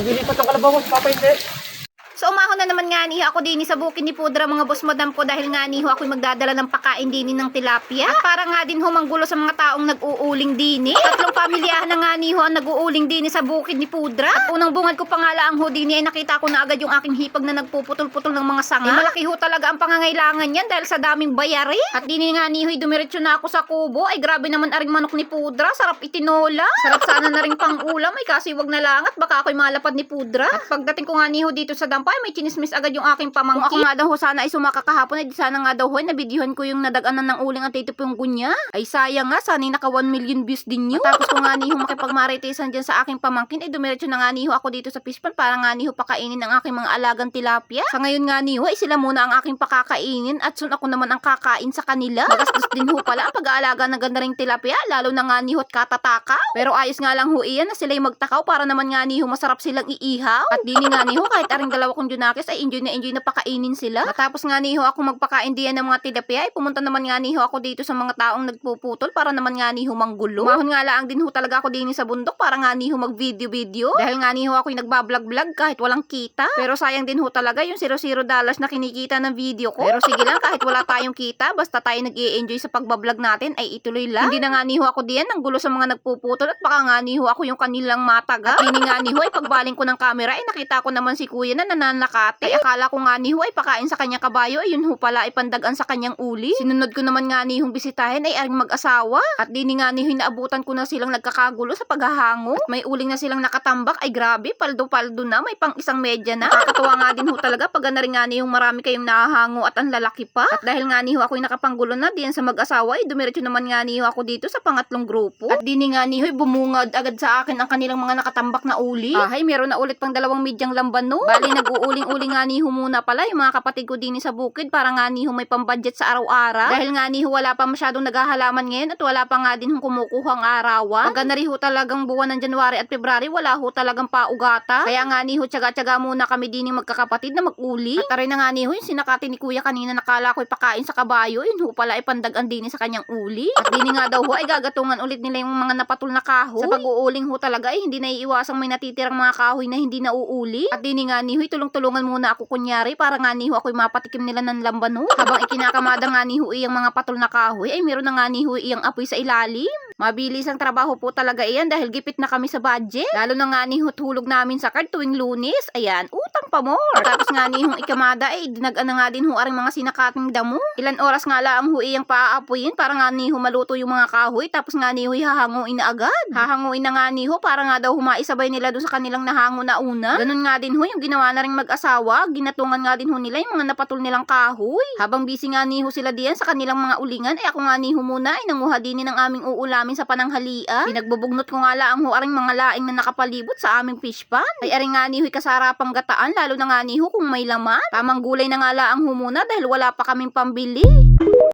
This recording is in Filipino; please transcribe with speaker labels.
Speaker 1: Dilipat ang kalabaw, papa hindi.
Speaker 2: So umahon na naman nga niho ako din sa bukid ni Pudra mga boss madam ko dahil nga niho ako'y magdadala ng pakain din ng tilapia. At para nga din humanggulo sa mga taong nag-uuling din. Tatlong pamilyahan na nga niho ang nag-uuling din sa bukid ni Pudra. At unang bungad ko pa nga lang ho din ay nakita ko na agad yung aking hipag na nagpuputol-putol ng mga sanga. Malaki ho talaga ang pangangailangan yan dahil sa daming bayari. At din nga niho dumiretso na ako sa kubo. Ay grabe naman aring manok ni Pudra. Sarap itinola. Sarap sana na rin pang ulam. Ay kasi wag na lang at baka ako'y malapad ni Pudra. At pagdating ko nga niho dito sa dampa ay may chinismis agad yung aking pamangkin. Kung ako nga daw ho sana ay sumaka kahapon ay di sana nga daw ho ay nabidyohan ko yung nadaganan ng uling at tito yung gunya. Ay sayang nga sana naka 1 million views din yun. Tapos ko nga niho makipagmaritisan dyan sa aking pamangkin ay dumiretso na nga niho ako dito sa fishpan para nga niho pakainin ang aking mga alagang tilapia. Sa ngayon nga niho ay sila muna ang aking pakakainin at soon ako naman ang kakain sa kanila. Magastos din ho pala ang pag-aalaga ng ganda ring tilapia lalo na nga niho at katatakaw. Pero ayos nga lang ho iyan na sila'y magtakaw para naman nga niho masarap silang iihaw. At dini nga niho kahit aring dalawa kong junakis ay enjoy na pakainin sila. Matapos nga niho ako magpakain diyan ng mga tilapia ay pumunta naman nga niho ako dito sa mga taong nagpuputol para naman nga niho manggulo. Umahon nga lang din ho talaga ako din sa bundok para nga niho mag-video dahil nga niho ako'y nagbablog-vlog kahit walang kita. Pero sayang din ho talaga yung $00 na kinikita ng video ko. Pero sige lang kahit wala tayong kita basta tayo nag-i-enjoy sa pagbablog natin ay ituloy lang. Hindi na nga niho ako diyan ng gulo sa mga nagpuputol at baka nga niho ako yung kanilang mataga. At hindi nga niho ay pagbaling ko ng camera ay nakita ko naman si kuya na nananakati. Ay akala ko nga niho ay pakain sa kanyang kabayo ay yun ho pala ay pandagan sa kanyang uli. Sinunod ko naman nga nihong bisitahin ay aring mag-asawa. At dini nga niho naabutan ko na silang nagkakagulo sa paghahango. At may uling na silang nakatambak ay grabe paldo-paldo na may pang isang medya na. Nakakatuwa nga din ho talaga pag na rin nga nihong marami kayong nahahango at ang lalaki pa. At dahil nga niho ako'y nakapanggulo na diyan sa mag-asawa ay dumiretso naman nga niho ako dito sa pangatlong grupo. At dini nga niho ay bumungad agad sa akin ang kanilang mga nakatambak na uli. Ay meron na ulit pang 2 medyang lamban no. Bali nag-uuling-uling nga niho muna pala yung mga kapatid ko din sa bukid para nga niho may pambudget sa araw-araw. Dahil nga niho wala pa masyadong naghahalaman ngayon at wala pa nga din kumukuhang arawan. Pagka na rin ho talagang buwan ng January at February wala ho talagang paugata. Kaya nga niho tsaga-tsaga muna kami din magkakapatid na mag-uli. At rin na nga niho yung sinakati ni kuya kanina nakala ko'y pakain sa kabayo. Yun ho pala ay pandagan din sa kanyang uli. At din nga daw ho ay gagatungan ulit nila yung mga napatul na kahoy. Sa pag-uuling ho talaga ay hindi naiiwasang may natitirang mga kahoy na hindi nauuli. At din nga niho tulong-tulungan muna ako kunyari para nga niho ako'y mapatikim nila ng lamban ho. Habang ikinakamada nga niho iyang mga patul na kahoy ay meron na nga niho iyang apoy sa ilalim. Mabilis ang trabaho po talaga iyan dahil gipit na kami sa budget. Lalo na nga niho tulog namin sa card tuwing Lunes. Ayan, utang pa more. Tapos nga nihong ikamada ay dinagan na nga din ho aring mga sinakating damo. Ilan oras nga lang ho iyang paaapuyin para nga niho maluto yung mga kahoy. Tapos nga niho hahanguin na agad. Hahanguin na nga niho para nga daw humaisabay nila doon sa kanilang nahango na una. Ganun nga din ho yung ginawa na ring mag-asawa. Ginatungan nga din ho nila yung mga napatul nilang kahoy. Habang busy nga niho sila diyan sa kanilang mga ulingan ay ako nga niho muna ay nanguha din ng aming uulamin sa pananghalian. Pinagbubugnot ko nga lang ho aring mga laing na nakapalibot sa aming fish pan. Ay aring nga niho'y kasarapang gataan lalo na nga niho kung may laman. Tamang gulay na nga lang ho muna dahil wala pa kaming pambili.